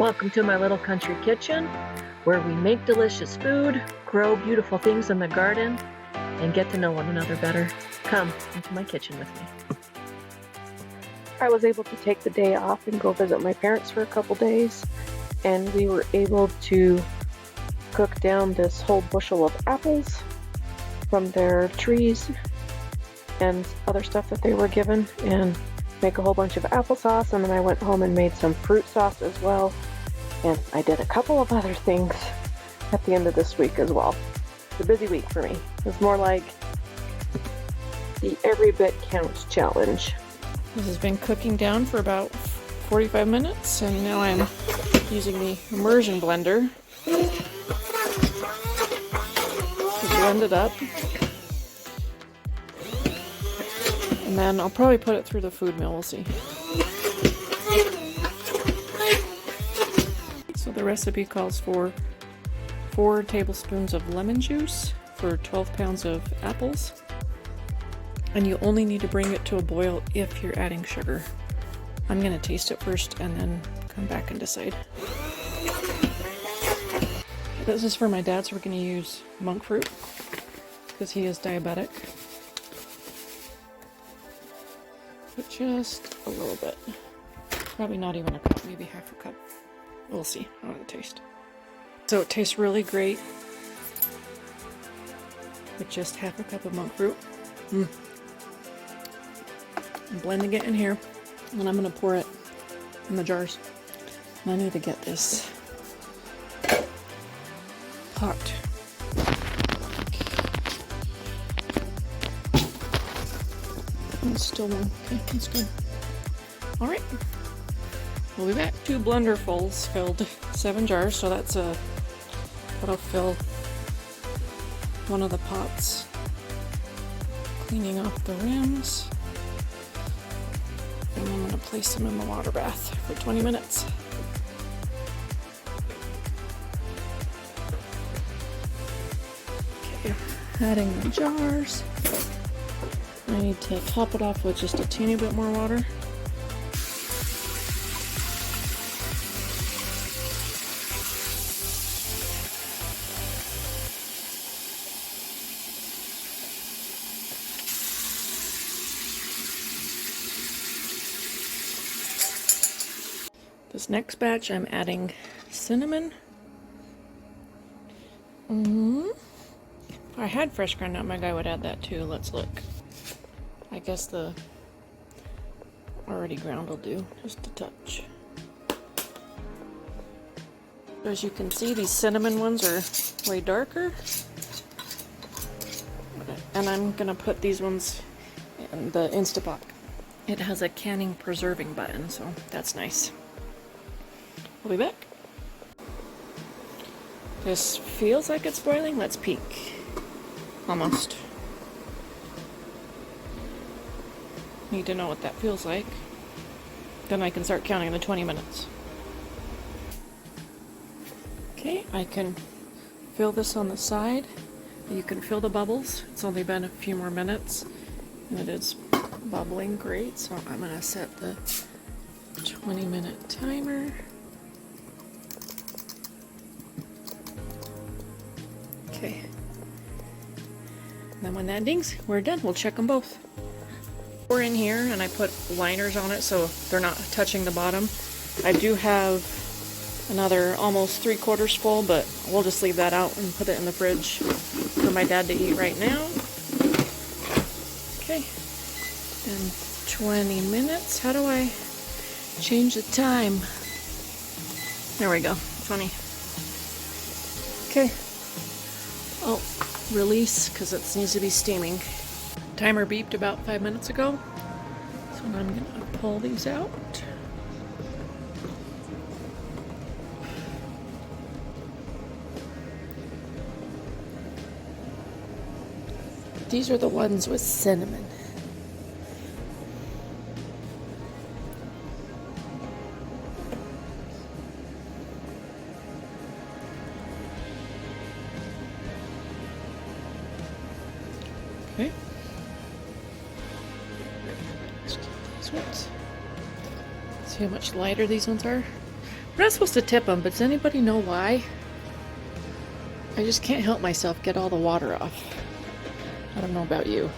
Welcome to my little country kitchen, where we make delicious food, grow beautiful things in the garden, and get to know one another better. Come into my kitchen with me. I was able to take the day off and go visit my parents for a couple days, and we were able to cook down this whole bushel of apples from their trees and other stuff that they were given, and make a whole bunch of applesauce. And then I went home and made some fruit sauce as well, and I did a couple of other things at the end of this week as well. It's a busy week for me. It's more like the Every Bit Counts challenge. This has been cooking down for about 45 minutes, and now I'm using the immersion blender to blend it up. And then I'll probably put it through the food mill, we'll see. So the recipe calls for 4 tablespoons of lemon juice for 12 pounds of apples. And you only need to bring it to a boil if you're adding sugar. I'm going to taste it first and then come back and decide. This is for my dad, so we're going to use Monkfruit because he is diabetic. But just a little bit. Probably not even a cup, maybe half a cup. We'll see how it tastes. So it tastes really great with just half a cup of monk fruit. I'm blending it in here, and I'm going to pour it in the jars. And I need to get this pot. It's still warm. Okay, that's good. Alright. We'll be back. 2 blenderfuls filled 7 jars, so that'll fill one of the pots. Cleaning off the rims. And I'm going to place them in the water bath for 20 minutes. Okay, adding the jars. I need to top it off with just a teeny bit more water. This next batch I'm adding cinnamon. If I had fresh ground nutmeg, I would add that too. Let's look. I guess the already ground will do, just a touch. As you can see, these cinnamon ones are way darker. And I'm gonna put these ones in the Instapot. It has a canning preserving button, so that's nice. We'll be back. This feels like it's boiling. Let's peek. Almost. Need to know what that feels like. Then I can start counting the 20 minutes. Okay, I can fill this on the side. You can feel the bubbles. It's only been a few more minutes and it is bubbling great, so I'm gonna set the 20-minute timer. Okay. Then when that dings, we're done. We'll check them both. We're in here and I put liners on it so they're not touching the bottom. I do have another almost 3/4 full, but we'll just leave that out and put it in the fridge for my dad to eat right now. Okay. And 20 minutes. How do I change the time? There we go. 20. Okay. Oh, release because it needs to be steaming. Timer beeped about 5 minutes ago, so I'm going to pull these out. These are the ones with cinnamon. Okay. Let's get these ones. See how much lighter these ones are. We're not supposed to tip them, but does anybody know why? I just can't help myself get all the water off. I don't know about you.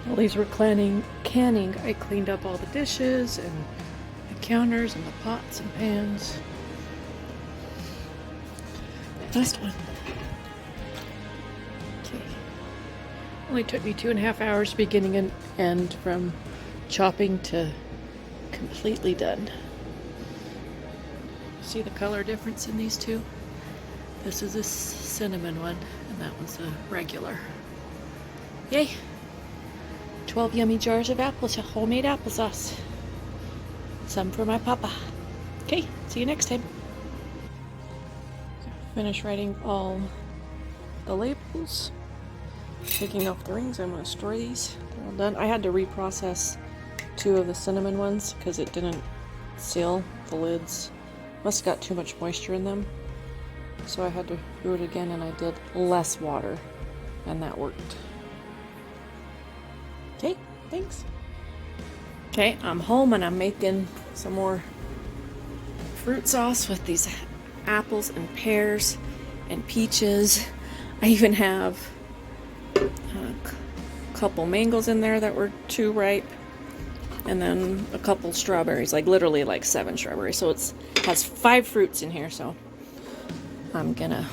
While these were canning, I cleaned up all the dishes and the counters and the pots and pans. Last one. Okay. Only took me 2.5 hours beginning and end from chopping to completely done. See the color difference in these two? This is a cinnamon one and that one's a regular. Yay! 12 yummy jars of homemade applesauce. Some for my papa. Okay, see you next time. Finish writing all the labels. Taking off the rings, I'm going to store these. They're all done. I had to reprocess 2 of the cinnamon ones because it didn't seal the lids. Must have got too much moisture in them. So I had to do it again and I did less water and that worked. Okay, thanks. Okay, I'm home and I'm making some more fruit sauce with these apples and pears and peaches. I even have a couple mangoes in there that were too ripe, and then a couple strawberries, like literally like 7 strawberries. So it has 5 fruits in here. So I'm gonna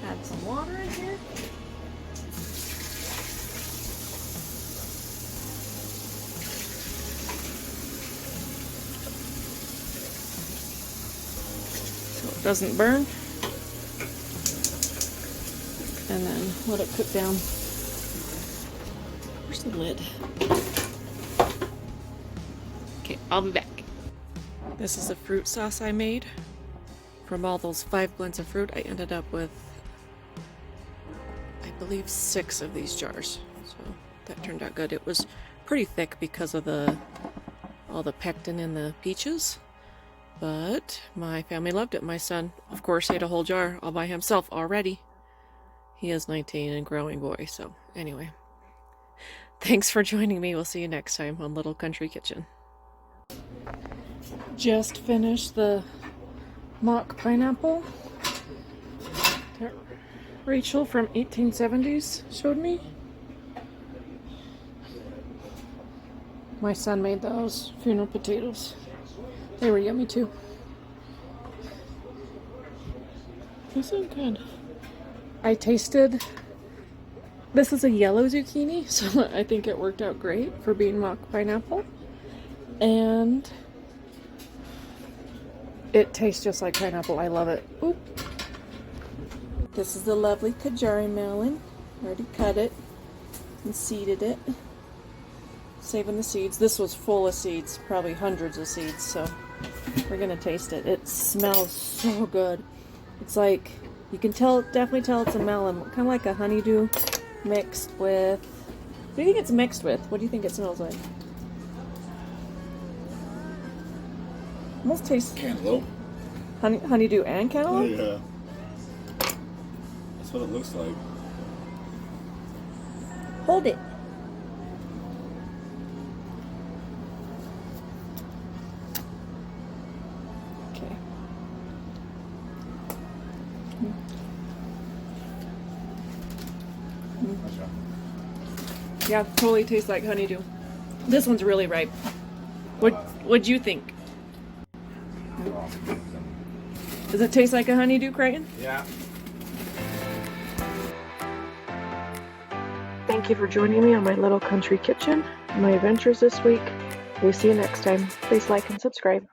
add some water in here. Doesn't burn, and then let it cook down. Where's the lid? Okay, I'll be back. This is the fruit sauce I made. From all those 5 blends of fruit, I ended up with, I believe, 6 of these jars. So that turned out good. It was pretty thick because of all the pectin in the peaches. But my family loved it. My son, of course, ate a whole jar all by himself already. He is 19 and growing boy. So anyway, thanks for joining me. We'll see you next time on Little Country Kitchen. Just finished the mock pineapple that Rachel from 1870s showed me. My son made those funeral potatoes. They were yummy too. This is good. I tasted, this is a yellow zucchini, so I think it worked out great for being mock pineapple. And it tastes just like pineapple. I love it. Oop. This is the lovely Kajari melon. Already cut it and seeded it. Saving the seeds. This was full of seeds, probably hundreds of seeds, so we're gonna taste it. It smells so good. It's like, you can tell, definitely tell it's a melon, kind of like a honeydew mixed with, what do you think it's mixed with? What do you think it smells like? Almost tastes cantaloupe. Honeydew and cantaloupe? Yeah. That's what it looks like. Hold it. Okay. Yeah, totally tastes like honeydew. This one's really ripe. What'd you think? Does it taste like a honeydew, Creighton? Yeah. Thank you for joining me on my little country kitchen, my adventures this week. We'll see you next time. Please like and subscribe.